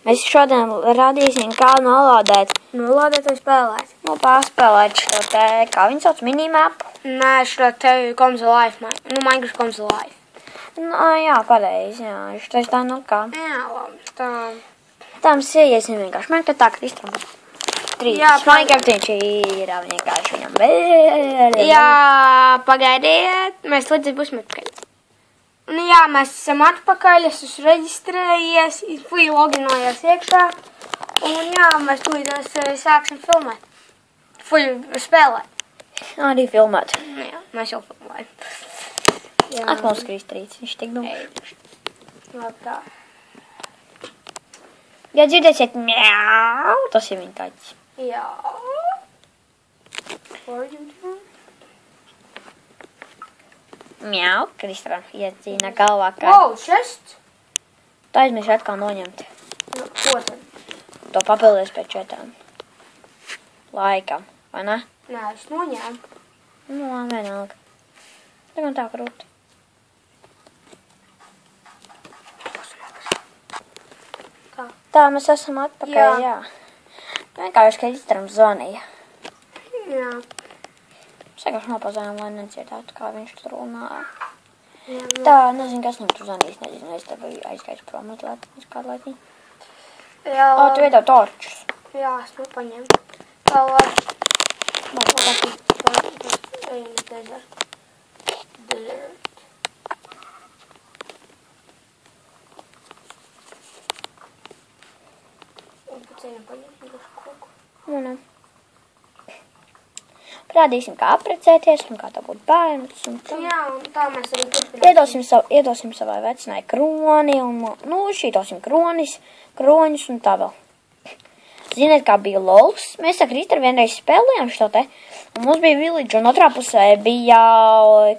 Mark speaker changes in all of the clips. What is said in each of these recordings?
Speaker 1: Mēs šodien radīsim, kā nolādēt.
Speaker 2: Nolādēt vai spēlēt?
Speaker 1: Paspēlēt šo te, kā viņu sauc, minimapu?
Speaker 2: Nē, šo te Comes Alive, Minecraft Comes Alive.
Speaker 1: Jā, pareizi, jā, šitais tā nu kā.
Speaker 2: Jā, labi, tā.
Speaker 1: Tā mēs ieiesim vienkārši. Man, ka tā Kristam 3.
Speaker 2: Jā,
Speaker 1: Minecraftiņš ir vienkārši viņam.
Speaker 2: Jā, pagaidiet, mēs līdz būsim atpakaļ. Nu jā, mēs esam atpakaļ, es esmu reģistrējies, fui loginojies iekšā. Un jā, mēs tūlītās sāksim filmēt. Fui spēlēt.
Speaker 1: Arī filmēt.
Speaker 2: Jā, mēs jau filmējam.
Speaker 1: Atklās Kristrīts, viņš tik dumšs.
Speaker 2: Labi tā.
Speaker 1: Ja dzirdēsiet mjau, tas ir viņa taķis.
Speaker 2: Jā. What are you doing?
Speaker 1: Mjau, Kristram, iecīna galvā, kā.
Speaker 2: Wow, šest?
Speaker 1: Tā aizmirst atkal noņemt.
Speaker 2: Nu, ko tad?
Speaker 1: To papildēs pēc 4 laikam, vai ne?
Speaker 2: Nē, es noņēmu.
Speaker 1: Nu, vienalga. Tā gan tā krūti.
Speaker 2: Kā?
Speaker 1: Tā, mēs esam atpakaļ, jā. Vienkārši, ka Kristram zvanīja.
Speaker 2: Jā.
Speaker 1: Vienkārši nopazājām, lai nedzirdētu, kā viņš tur runāja.
Speaker 2: Jā,
Speaker 1: Tā, nezinu, kas viņam tur zvanīs, nezinu, es te biju aizgājis prom mazliet, kādu laiciņu.
Speaker 2: Jā,
Speaker 1: O, tu iedod torčus.
Speaker 2: jā, es paņēmu. Tā, labi. Ejam uz desertu. Desert. Un pēc ejam paņemt uz koku.
Speaker 1: Nu. Parādīsim, kā aprecēties un kā tā būtu bērns.
Speaker 2: Jā, un tā mēs arī turpināsim.
Speaker 1: Iedosim savai vecinai kroni un, šītosim kroņus un tā vēl. Ziniet, kā bija LOLs? Mēs ar Kristru vienreiz spēlējām šo te, un mums bija village, un otrā pusē bija,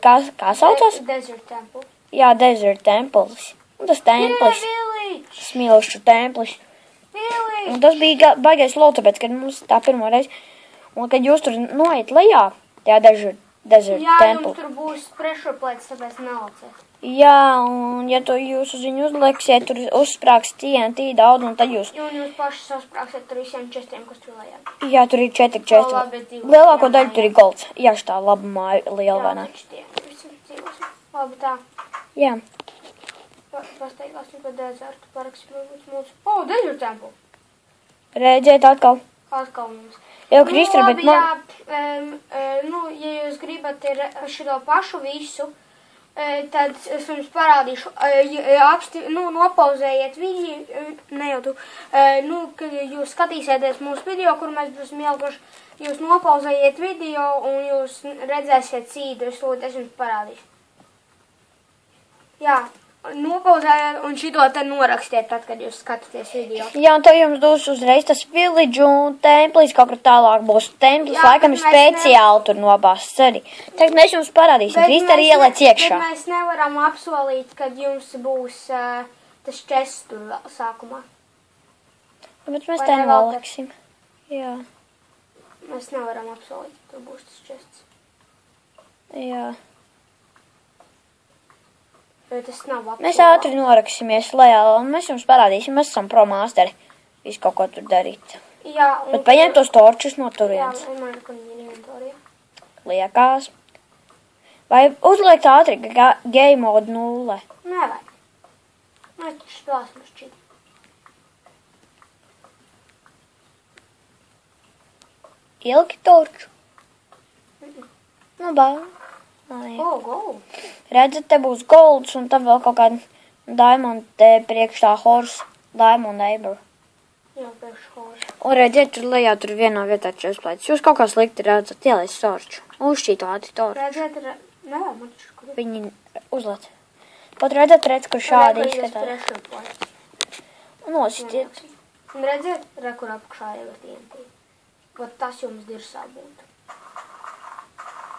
Speaker 1: kā saucās?
Speaker 2: Desert Temple.
Speaker 1: Jā, Desert Temples. Un tas templis.
Speaker 2: Village!
Speaker 1: Smilšu templis.
Speaker 2: Village!
Speaker 1: Un tas bija baigais LOL, tāpēc, kad mums tā pirmo reizi, un kad jūs tur noiet lejā, tajā Desert
Speaker 2: Jā,
Speaker 1: Temple.
Speaker 2: jums tur būs pressure plates, tāpēc nelauciet.
Speaker 1: Jā, un ja jūs uz viņu uzliksiet, tur uzsprāks TNT daudz, un tad jūs...
Speaker 2: Un jūs paši sasprāksiet tur visiem čestriem, kas tur lejā.
Speaker 1: Jā, tur ir 4 čestri.
Speaker 2: labi, dzīvos.
Speaker 1: Lielāko daļu
Speaker 2: Jā,
Speaker 1: tur ir golds. Jā, šitā laba māja, liela vai ne?
Speaker 2: Jā, taču tie visi dzīvosim. Labi, tā.
Speaker 1: Jā.
Speaker 2: Pasteigāsim par dezertu, paraksim mūsu... O, Desert Temple!
Speaker 1: Redziet atkal.
Speaker 2: Atkal mums.
Speaker 1: Jau Kristra, bet man...
Speaker 2: Ja jūs gribat šito pašu visu, tad es jums parādīšu, nopauzējiet video, ne jau tu, kad jūs skatīsieties mūsu video, kur mēs būsim ielikuši, jūs nopauzējiet video un jūs redzēsiet cīdu, es jums parādīšu. Jā, nopauzējiet un šito te norakstiet tad, kad jūs skatāties video.
Speaker 1: Jā, un to jums dos uzreiz tas village un templis, kaut kur tālāk būs templis,
Speaker 2: Jā,
Speaker 1: laikam ir speciāli tur nobāsts arī. Tagad mēs jums parādīsim, Krista arī ielēc iekšā.
Speaker 2: Bet mēs nevaram apsolīt, kad jums būs tas čests tur sākumā.
Speaker 1: Bet mēs
Speaker 2: Vai
Speaker 1: te
Speaker 2: nevēlaties?
Speaker 1: noliksim. Jā,
Speaker 2: Mēs nevaram apsolīt, ka tur būs tas čests.
Speaker 1: jā.
Speaker 2: Bet tas nav apsolīts.
Speaker 1: Mēs ātri noraksimies lejā, un mēs jums parādīsim, mēs esam pro-masteri. Visu kaut ko tur darīt.
Speaker 2: Jā, un...
Speaker 1: Bet paņem tos torčus no
Speaker 2: Jā,
Speaker 1: turienes.
Speaker 2: un man ir, ka viņi ir inventorija.
Speaker 1: Liekās. Vai uzliekt ātri game mode 0?
Speaker 2: Nevajag. Mēs taču spēlēsim uz šķiet.
Speaker 1: Ieliki torču. Nu, bā.
Speaker 2: O, gold.
Speaker 1: Redzat, te būs golds, un tad vēl kaut kāda diamond te priekšā horse, diamond neighbor.
Speaker 2: Jā, priekš horse.
Speaker 1: Un redziet, tur lejā tur vienā vietā česplēts. Jūs kaut kā slikti redzat, ielēc torču. Uzšķīt ātri torču.
Speaker 2: Redziet, nevajag man taču, kur ir.
Speaker 1: Viņi uzlēc. Pat redzat, kur šādi izskatās.
Speaker 2: Pressure plates.
Speaker 1: Un nositiet.
Speaker 2: Un redziet, kur apakšā jau ir TNT. Vat tas jums dirsā būtu.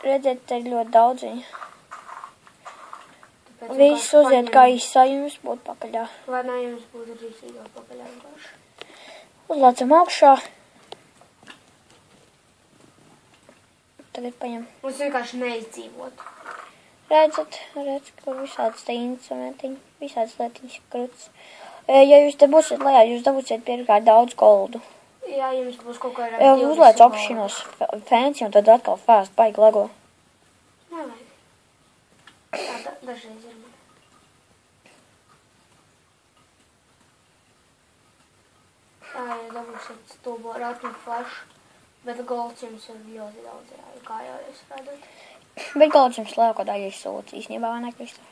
Speaker 1: Redziet, te ir ļoti daudz viņu.
Speaker 2: Tāpēc
Speaker 1: Viss
Speaker 2: vienkārši
Speaker 1: uziet, kā īsā jums būtu pakaļā.
Speaker 2: Vai ne jums būtu rīsīgā pakaļā vienkārši?
Speaker 1: Uzlācam augšā. Tagad paņem.
Speaker 2: Mums vienkārši neizdzīvot.
Speaker 1: Redzat, kur visādas te instrumentiņi, visādas lietiņas krūtas. Ja jūs te būsiet lejā, jūs dabūsiet pirmkārt daudz goldu.
Speaker 2: Jā, jums būs kaut kādā...
Speaker 1: Uzlēc optionos fancy un tad atkal fast, baigi lego.
Speaker 2: Nevajag. Tā dažreiz ir man. Tā, ja dabūsiet stulbo ratni flash, bet golds jums ir ļoti daudz, jā, kā jau jūs redzat.
Speaker 1: Bet golds jums lielāko daļu izsūta īstenībā, vai ne, Kristof?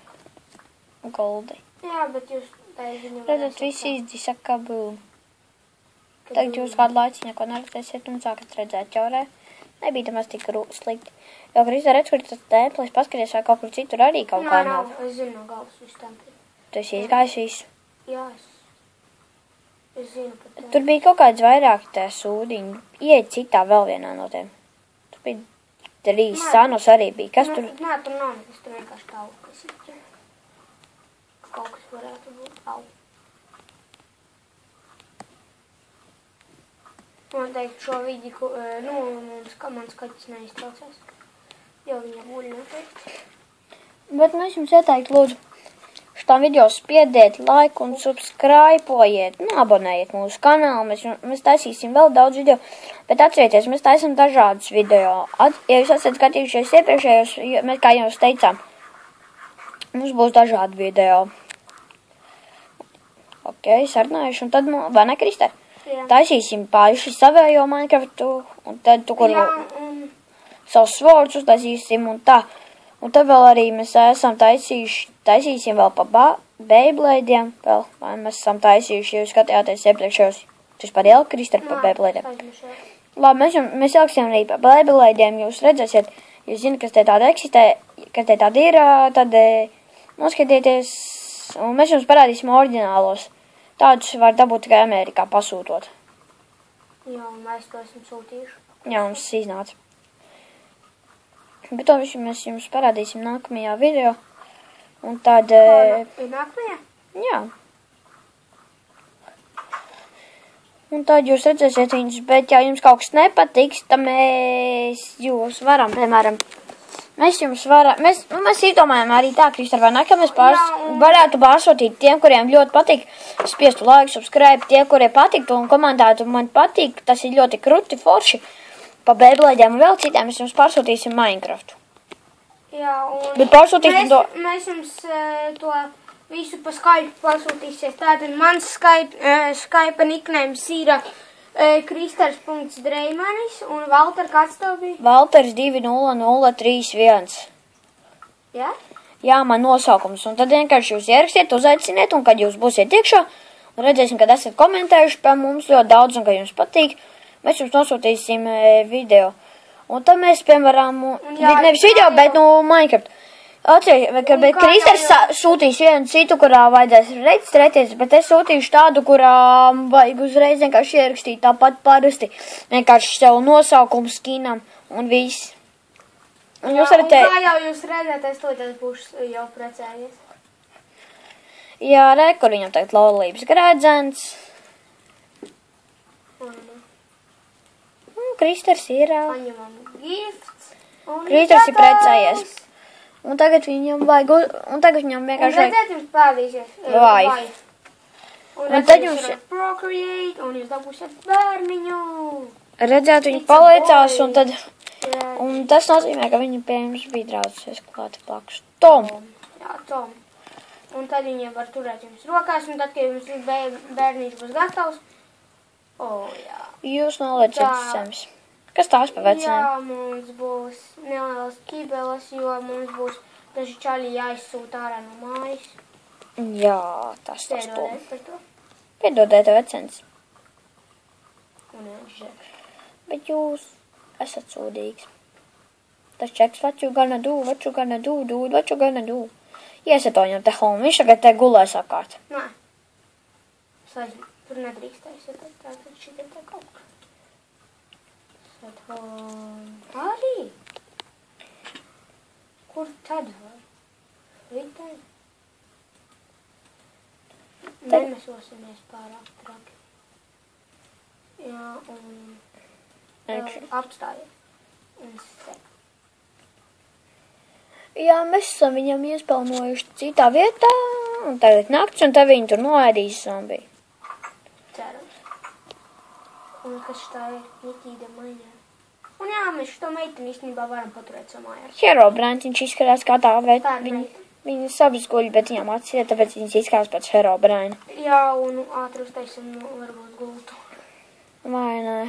Speaker 1: Goldi.
Speaker 2: Jā, bet jūs tā ziņā...
Speaker 1: Redzat, visi izdisa kabūm. Tagad jūs kādu laiciņu neko neredzēsiet un sākat redzēt ķaurē. Nebija tamās tik slikti. Jo, Kristā, redz, kur tas templis, paskaties, vai kaut kur citur arī kaut kā nav.
Speaker 2: Es zinu no galvas visu templi.
Speaker 1: Tu esi izgājis visu?
Speaker 2: Jā, es zinu pat.
Speaker 1: Tur bija kaut kāds vairāk tā sūdiņi. Iet citā vēl vienā no tiem. Tur bija 3 sanos arī bija. Kas tur?
Speaker 2: Nē, tur nav nekas, tur vienkārši tā augas ir. Kaut kas varētu būt auga. Noteikti šo vidi, man skaķis neiztraucās, jo viņa guļ noteikti.
Speaker 1: Bet mēs jums ieteiktu, lūdzu, šitām video spiediet laiku un subscribe-ojiet, abonējiet mūsu kanālu, mēs taisīsim vēl daudz video, bet atcerieties, mēs taisam dažādus video. Ja jūs esat skatījušies iepriekšējos, mēs kā jau teicām, mums būs dažādi video. Ok, sarunājuši, un tad, vai ne, Kristē? Taisīsim paši savējo Minecraftu, un tad tu, kur savus svordus uztaisīsim, un tā. Un tad vēl arī mēs esam taisīsim vēl pa Beybladeiem, vēl, vai mēs esam taisījuši, ja jūs skatījāties iepriekšējos, tu vispār ieliku, Kristē, pa Beybladeiem. Labi, mēs ieliksim arī pa Beybladeiem, jūs redzēsiet, jūs zināt, kas te tāda eksistē, kas te tāda ir, tad noskatieties, un mēs jums parādīsim oriģinālos. Tādus var dabūt tikai Amerikā pasūtot.
Speaker 2: Jā, un mēs to esam sūtījuši.
Speaker 1: Jā, mums iznāca. Bet to visu mēs jums parādīsim nākamajā video. Un tad...
Speaker 2: Ir nākamajā?
Speaker 1: Jā. Un tad jūs redzēsiet viņus, bet ja jums kaut kas nepatiks, tad jūs varam, piemēram... Mēs izdomājam arī tā, Kristā, vai ne, ka mēs varētu pārsūtīt tiem, kuriem ļoti patīk, spiestu laiku, subscribe, tie, kuriem patiktu un komentētu, man patīk, tas ir ļoti kruti, forši, pa Beybladeiem un vēl citiem, mēs jums pārsūtīsim Minecraftu.
Speaker 2: Jā, un...
Speaker 1: Bet pārsūtīsim to...
Speaker 2: Mēs jums to visu pa Skype pārsūtīsies, tātad mans Skype nicknames ir... Kristers.Dreimanis un Valter, kāds tev bija?
Speaker 1: Valters 20031.
Speaker 2: Jā?
Speaker 1: Jā, man nosaukums. Un tad vienkārši jūs ierakstiet, uzaiciniet, un kad jūs būsiet iekšā, un redzēsim, kad esat komentējuši pie mums ļoti daudz, un ka jums patīk, mēs jums nosūtīsim video. Un tad mēs, piemēram, nevis video, bet Minecraft. Bet Kristers sūtīs vienu citu, kurā vajadzēs reģistrēties, bet es sūtīšu tādu, kurā vajag uzreiz vienkārši ierakstīt tāpat parasti. Vienkārši sev nosaukumu skinam un viss. Un jūs varat
Speaker 2: kā jau jūs redzat, es būšu jau precējies.
Speaker 1: Jā, kur viņam tagad laulības grēdzens. Kristers ir...
Speaker 2: Paņemam gifts.
Speaker 1: Kristers ir precējies. Un tagad viņam vajag, un tagad viņam vienkārši...
Speaker 2: Un redzēt jums pēdīsies.
Speaker 1: Vai.
Speaker 2: Un tad jums ir procreate, un jūs dabūsiet bērniņu.
Speaker 1: Redzēt, viņi paliecās, un tad... Un tas nozīmē, ka viņi pie jums bija draudzes klāti plakš. Tom.
Speaker 2: Jā, Tom. Un tad viņi var turēt jums rokās, un tad, kad jums bērnīši būs gatavs... jā.
Speaker 1: Jūs nolieciet zemes. Kas tās pa vecinēm?
Speaker 2: Jā, mums būs nelielas ķibeles, jo mums būs daži čaļi jāizsūta ārā no mājas.
Speaker 1: Jā, tas to.
Speaker 2: Piedodiet par to.
Speaker 1: Piedodiet, vecens.
Speaker 2: Un žēl.
Speaker 1: Bet jūs esat sūdīgs. Tas čeks, what you gonna do, dude, what you gonna do? Iesiet viņam te home, viņš tagad te gulēs apkārt.
Speaker 2: Nē. Slēdzi, tur nedrīkstēs, ja tātad šitie te kaut kā. Arī? Kur tad var? Ritē? Nemesosimies pārāk traki. Jā, un apstājies. Un sek.
Speaker 1: Jā, mēs esam viņam iespelnojuši citā vietā, un tagad nakts, un tad viņi tur noēdīs zombiju.
Speaker 2: Cerams. Un kas tā ir? Nikīda maiņā. Un jā, mēs šo meiteni īstenībā varam paturēt samājā.
Speaker 1: Herobrine, viņš izskatās kā tā, bet
Speaker 2: Tā ir meitene.
Speaker 1: viņas abas guļ, bet viņām acis ir, tāpēc viņas izskatās pēc Herobrine.
Speaker 2: Jā, un ātri uztaisim varbūt gultu.
Speaker 1: Vai nē?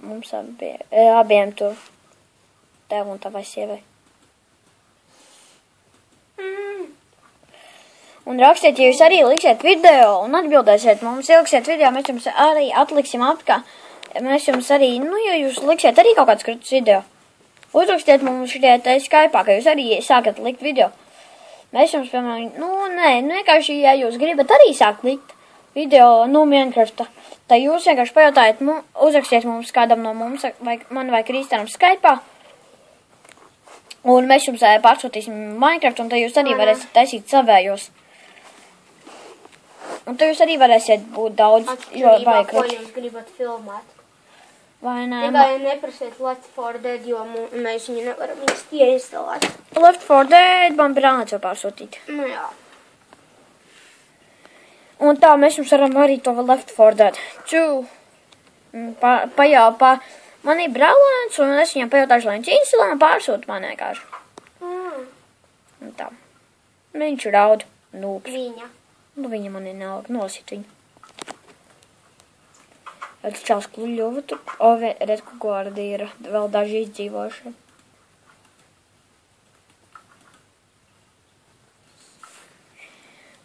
Speaker 1: Mums abiem tur. Tev un tavai sievai. Un rakstiet, ja jūs arī liksiet video un atbildēsiet mums, ieliksiet video, mēs jums arī atliksim apkā. Mēs jums arī, ja jūs liksiet arī kaut kāds krūtis video, uzrakstiet mums šitie te Skype'ā, ka jūs arī sākat likt video. Mēs jums, piemēram, vienkārši, ja jūs gribat arī sākt likt video, Minecraftā, tad jūs vienkārši pajautājiet, uzrakstiet mums kādam no mums, vai man vai Kristianam Skype'ā, un mēs jums pārsūtīsim Minecraft, un tad jūs arī varēsiet taisīt savējos. Un tad jūs arī varēsiet būt daudz, jo vajag
Speaker 2: ko jūs gribat filmēt.
Speaker 1: Vai nē?
Speaker 2: Tikai neprasiet Left 4 Dead, jo mēs viņu nevaram īsti ieinstalēt.
Speaker 1: Left 4 Dead man brālēts jau pārsūtīt.
Speaker 2: Nu jā.
Speaker 1: Un tā mēs jums varam arī to Left 4 Dead. Man ir brālēns, un es viņam pajautāšu, lai viņš instalē un pārsūta man vienkārši. Un tā. Viņš raud. Nūps.
Speaker 2: Viņa.
Speaker 1: Nu, viņa man ir nosit viņu. Tas čals kluļova tur. Redz, ka gordi ir vēl daži izdzīvoši.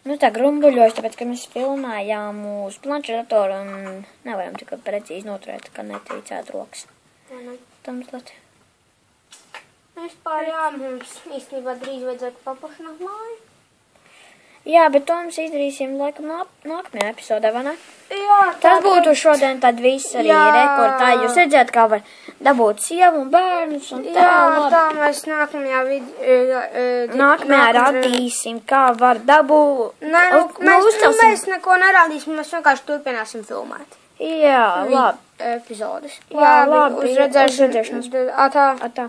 Speaker 1: Nu tā grumbuļojas, tāpēc, ka mēs filmējām uz planšetdatoru un nevaram tikai precīzi noturēt, ka netrīcēt rokas. Tamslēt.
Speaker 2: Vispār jā, mums īstenībā drīz vajadzētu paplašināt māju.
Speaker 1: Jā, bet to mēs izdarīsim laikam nākamajā epizodē, vai ne?
Speaker 2: Jā,
Speaker 1: tas būtu šodien tad viss arī rekordā. Jūs redzēt, kā var dabūt sievu un bērnus un tā.
Speaker 2: Jā, tā mēs nākamajā
Speaker 1: nākamajā radīsim, kā var dabūt.
Speaker 2: Mēs neko nerādīsim, mēs vienkārši turpināsim filmēt.
Speaker 1: Jā, labi.
Speaker 2: Epizodes.
Speaker 1: Jā, labi. Uz redzēšanos.
Speaker 2: Atā.
Speaker 1: Atā.